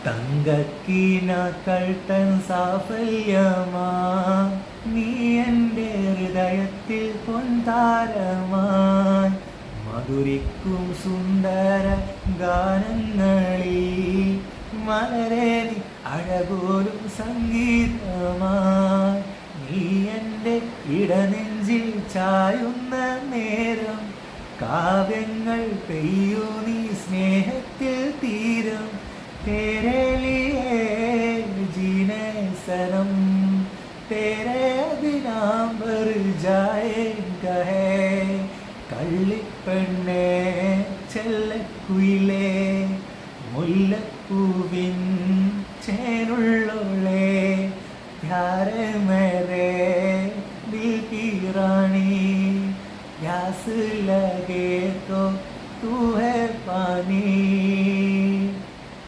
തങ്കക്കീനാക്കൾ തൻ സാഫല്യമാ നീ എൻ്റെ ഹൃദയത്തിൽ പൊൻതാരമായി മധുരിക്കും സുന്ദര ഗാനങ്ങളിൽ മലരെ നീ അഴകോലും സംഗീതമായി നീ എൻ്റെ ഇടനെഞ്ചിൽ ചായുന്ന നേരം കാവ്യങ്ങൾ പെയ്യൂ നീ സ്നേഹത്തിൽ തീരും तेरे लिए जीने सनम तेरे बिना मर जाएगा है കള്ളിപ്പെണ്ണേ ചെല്ലക്കുയിലേ മുല്ലപ്പൂവിൻ ചേനുള്ളോളേ പ്യാരേ